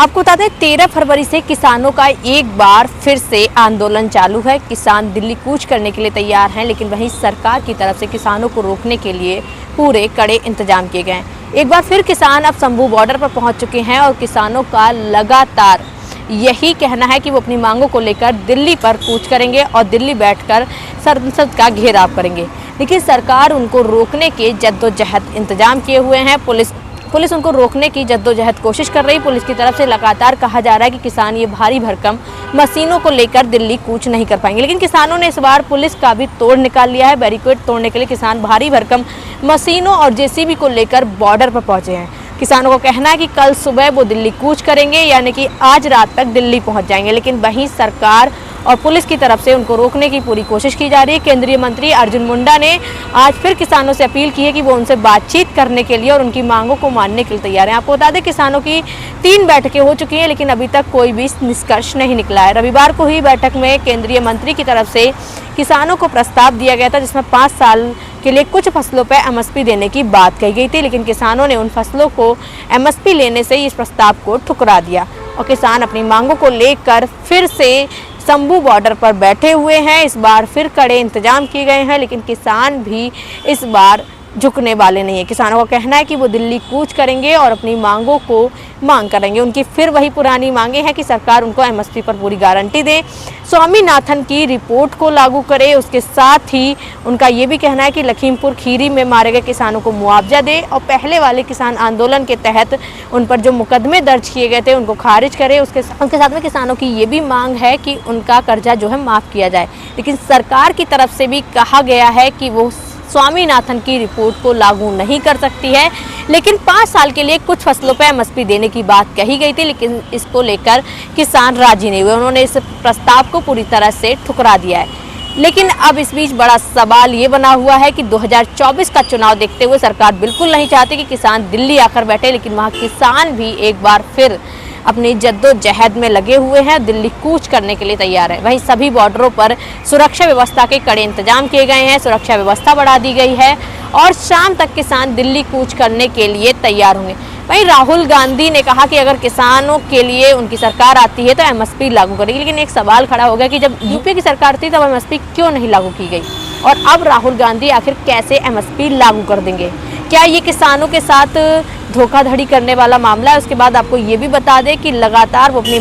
आपको बता दें 13 फरवरी से किसानों का एक बार फिर से आंदोलन चालू है। किसान दिल्ली कूच करने के लिए तैयार हैं, लेकिन वहीं सरकार की तरफ से किसानों को रोकने के लिए पूरे कड़े इंतजाम किए गए हैं। एक बार फिर किसान अब शंभू बॉर्डर पर पहुंच चुके हैं और किसानों का लगातार यही कहना है कि वो अपनी मांगों को लेकर दिल्ली पर कूच करेंगे और दिल्ली बैठकर संसद का घेराव करेंगे। लेकिन सरकार उनको रोकने के जद्दोजहद इंतजाम किए हुए हैं। पुलिस उनको रोकने की जद्दोजहद कोशिश कर रही। पुलिस की तरफ से लगातार कहा जा रहा है कि किसान ये भारी भरकम मशीनों को लेकर दिल्ली कूच नहीं कर पाएंगे। लेकिन किसानों ने इस बार पुलिस का भी तोड़ निकाल लिया है। बैरिकेड तोड़ने के लिए किसान भारी भरकम मशीनों और जेसीबी को लेकर बॉर्डर पर पहुंचे हैं। किसानों को कहना है कि कल सुबह वो दिल्ली कूच करेंगे, यानी कि आज रात तक दिल्ली पहुंच जाएंगे। लेकिन वहीं सरकार और पुलिस की तरफ से उनको रोकने की पूरी कोशिश की जा रही है। केंद्रीय मंत्री अर्जुन मुंडा ने आज फिर किसानों से अपील की है कि वो उनसे बातचीत करने के लिए और उनकी मांगों को मानने के लिए तैयार हैं। आपको बता दें किसानों की 3 बैठकें हो चुकी हैं, लेकिन अभी तक कोई भी निष्कर्ष नहीं निकला है। रविवार को ही बैठक में केंद्रीय मंत्री की तरफ से किसानों को प्रस्ताव दिया गया था, जिसमें 5 साल के लिए कुछ फसलों पर एमएसपी देने की बात कही गई थी। लेकिन किसानों ने उन फसलों को एमएसपी लेने से इस प्रस्ताव को ठुकरा दिया और किसान अपनी मांगों को लेकर फिर से शंभू बॉर्डर पर बैठे हुए हैं। इस बार फिर कड़े इंतजाम किए गए हैं, लेकिन किसान भी इस बार झुकने वाले नहीं है। किसानों का कहना है कि वो दिल्ली कूच करेंगे और अपनी मांगों को मांग करेंगे। उनकी फिर वही पुरानी मांगे हैं कि सरकार उनको एमएसपी पर पूरी गारंटी दे, स्वामीनाथन की रिपोर्ट को लागू करे। उसके साथ ही उनका ये भी कहना है कि लखीमपुर खीरी में मारे गए किसानों को मुआवजा दे और पहले वाले किसान आंदोलन के तहत उन पर जो मुकदमे दर्ज किए गए थे उनको खारिज करे। उसके साथ में किसानों की ये भी मांग है कि उनका कर्जा जो है माफ़ किया जाए। लेकिन सरकार की तरफ से भी कहा गया है कि वो स्वामीनाथन की रिपोर्ट को लागू नहीं कर सकती है, लेकिन 5 साल के लिए कुछ फसलों पर एमएसपी देने की बात कही गई थी। लेकिन इसको लेकर किसान राजी नहीं हुए, उन्होंने इस प्रस्ताव को पूरी तरह से ठुकरा दिया है। लेकिन अब इस बीच बड़ा सवाल ये बना हुआ है कि 2024 का चुनाव देखते हुए सरकार बिल्कुल नहीं चाहती कि किसान दिल्ली आकर बैठे, लेकिन वहाँ किसान भी एक बार फिर अपनी जद्दोजहद में लगे हुए हैं, दिल्ली कूच करने के लिए तैयार है। वहीं सभी बॉर्डरों पर सुरक्षा व्यवस्था के कड़े इंतजाम किए गए हैं, सुरक्षा व्यवस्था बढ़ा दी गई है और शाम तक किसान दिल्ली कूच करने के लिए तैयार होंगे। वहीं राहुल गांधी ने कहा कि अगर किसानों के लिए उनकी सरकार आती है तो एमएसपी लागू करेगी। लेकिन एक सवाल खड़ा हो गया कि जब यूपी की सरकार थी तब एमएसपी क्यों नहीं लागू की गई, और अब राहुल गांधी आखिर कैसे एमएसपी लागू कर देंगे? क्या ये किसानों के साथ धोखाधड़ी करने वाला मामला है? उसके बाद आपको ये भी बता दें कि लगातार वो अपनी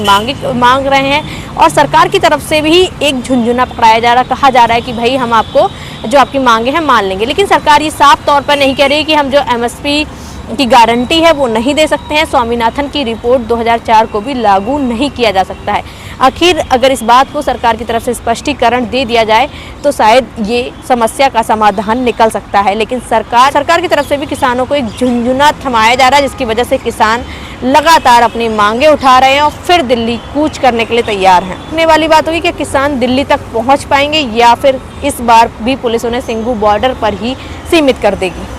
मांग रहे हैं और सरकार की तरफ से भी एक झुंझुना पकड़ाया जा रहा, कहा जा रहा है कि भाई हम आपको जो आपकी मांगे हैं मान लेंगे। लेकिन सरकार ये साफ तौर पर नहीं कह रही कि हम जो एमएसपी की गारंटी है वो नहीं दे सकते हैं। स्वामीनाथन की रिपोर्ट 2004 को भी लागू नहीं किया जा सकता है। आखिर अगर इस बात को सरकार की तरफ से स्पष्टीकरण दे दिया जाए तो शायद ये समस्या का समाधान निकल सकता है। लेकिन सरकार की तरफ से भी किसानों को एक झुंझुना थमाया जा रहा है, जिसकी वजह से किसान लगातार अपनी मांगे उठा रहे हैं और फिर दिल्ली कूच करने के लिए तैयार हैं। देखने वाली बात होगी कि किसान दिल्ली तक पहुंच पाएंगे या फिर इस बार भी पुलिस उन्हें शंभू बॉर्डर पर ही सीमित कर देगी।